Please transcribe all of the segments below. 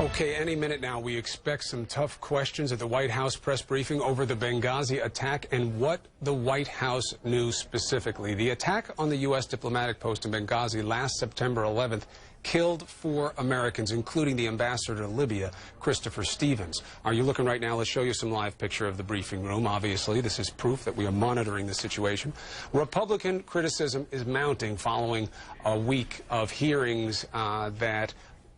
Okay, any minute now, we expect some tough questions at the White House press briefing over the Benghazi attack and what the White House knew specifically. The attack on the U.S. diplomatic post in Benghazi last September 11th killed 4 Americans, including the ambassador to Libya, Christopher Stevens. Are you looking right now? Let's show you some live picture of the briefing room. Obviously, this is proof that we are monitoring the situation. Republican criticism is mounting following a week of hearings that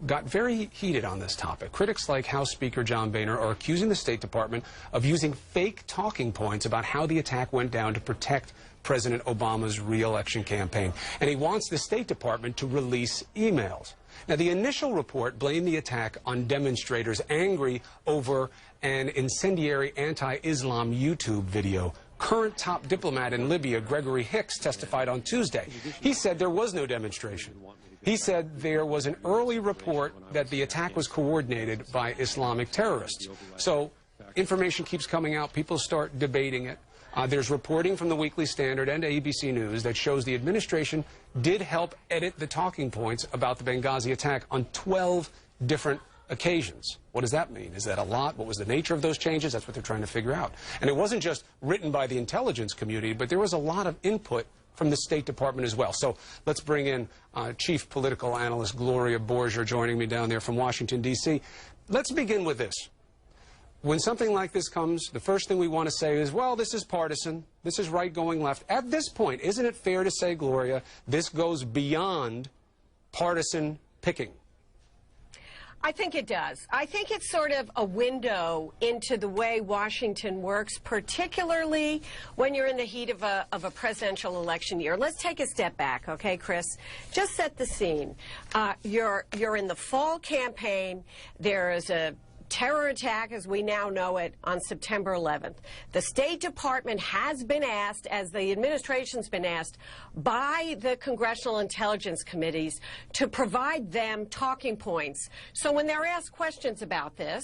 got very heated on this topic. Critics like House Speaker John Boehner are accusing the State Department of using fake talking points about how the attack went down to protect President Obama's re-election campaign. And he wants the State Department to release emails. Now, the initial report blamed the attack on demonstrators angry over an incendiary anti-Islam YouTube video. Current top diplomat in Libya, Gregory Hicks, testified on Tuesday. He said there was no demonstration. He said there was an early report that the attack was coordinated by Islamic terrorists. So information keeps coming out. People start debating it. There's reporting from the Weekly Standard and ABC News that shows the administration did help edit the talking points about the Benghazi attack on 12 different occasions. What does that mean? Is that a lot? What was the nature of those changes? That's what they're trying to figure out. And it wasn't just written by the intelligence community, but there was a lot of input from the State Department as well. So let's bring in Chief Political Analyst Gloria Borger joining me down there from Washington, D.C. Let's begin with this. When something like this comes, the first thing we want to say is, well, this is partisan. This is right going left. At this point, isn't it fair to say, Gloria, this goes beyond partisan picking? I think it does. I think it's sort of a window into the way Washington works, particularly when you're in the heat of a presidential election year. Let's take a step back, okay, Chris? Just set the scene. You're in the fall campaign. There is a terror attack, as we now know it, on September 11th. The State Department has been asked, as the administration's been asked, by the Congressional Intelligence Committees to provide them talking points. So when they're asked questions about this,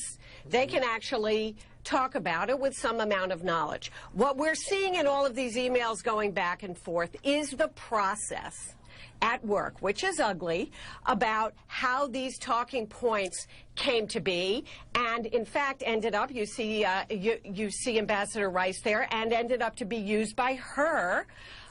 they can actually talk about it with some amount of knowledge. What we're seeing in all of these emails going back and forth is the process at work, which is ugly, about how these talking points came to be, and in fact ended up, you see Ambassador Rice there, and ended up to be used by her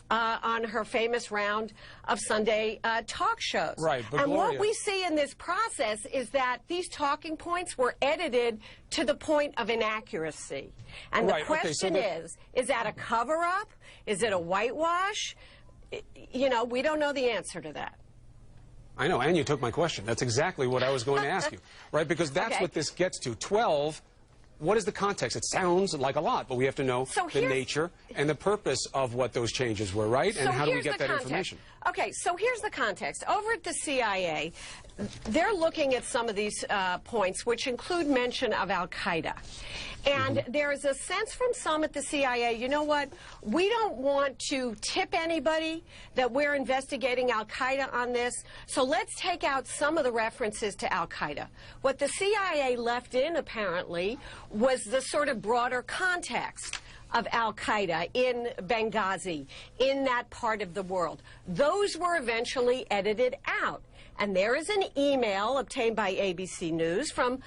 on her famous round of Sunday talk shows. Right, but and Gloria, what we see in this process is that these talking points were edited to the point of inaccuracy. And the question is that a cover-up? Is it a whitewash? You know, we don't know the answer to that. I know, and you took my question. That's exactly what I was going to ask you, right? Because that's what this gets to. 12, what is the context? It sounds like a lot, but we have to know the nature and the purpose of what those changes were, right? And how do we get that information? Okay, so here's the context. Over at the CIA, they're looking at some of these points, which include mention of al-Qaeda. And there is a sense from some at the CIA, you know what, we don't want to tip anybody that we're investigating al-Qaeda on this, so let's take out some of the references to al-Qaeda. What the CIA left in, apparently, was the sort of broader context of al-Qaeda in Benghazi, in that part of the world. Those were eventually edited out. And there is an email obtained by ABC News from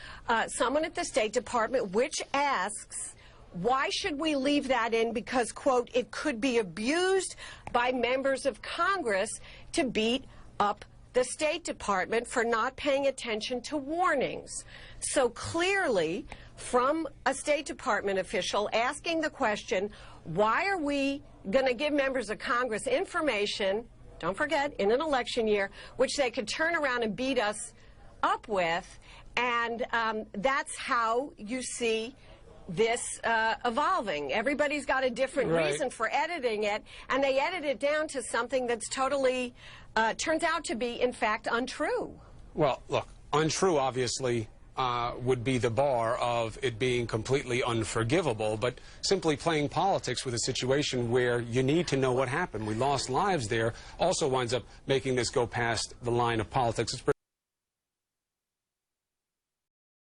someone at the State Department which asks, why should we leave that in? Because, quote, it could be abused by members of Congress to beat up the State Department for not paying attention to warnings. So clearly, from a State Department official asking the question, why are we going to give members of Congress information, don't forget, in an election year, which they could turn around and beat us up with? And that's how you see this evolving. Everybody's got a different reason for editing it, and they edit it down to something that's totally, turns out to be, in fact, untrue. Well, look, untrue, obviously, would be the bar of it being completely unforgivable, but simply playing politics with a situation where you need to know what happened. We lost lives there also winds up making this go past the line of politics.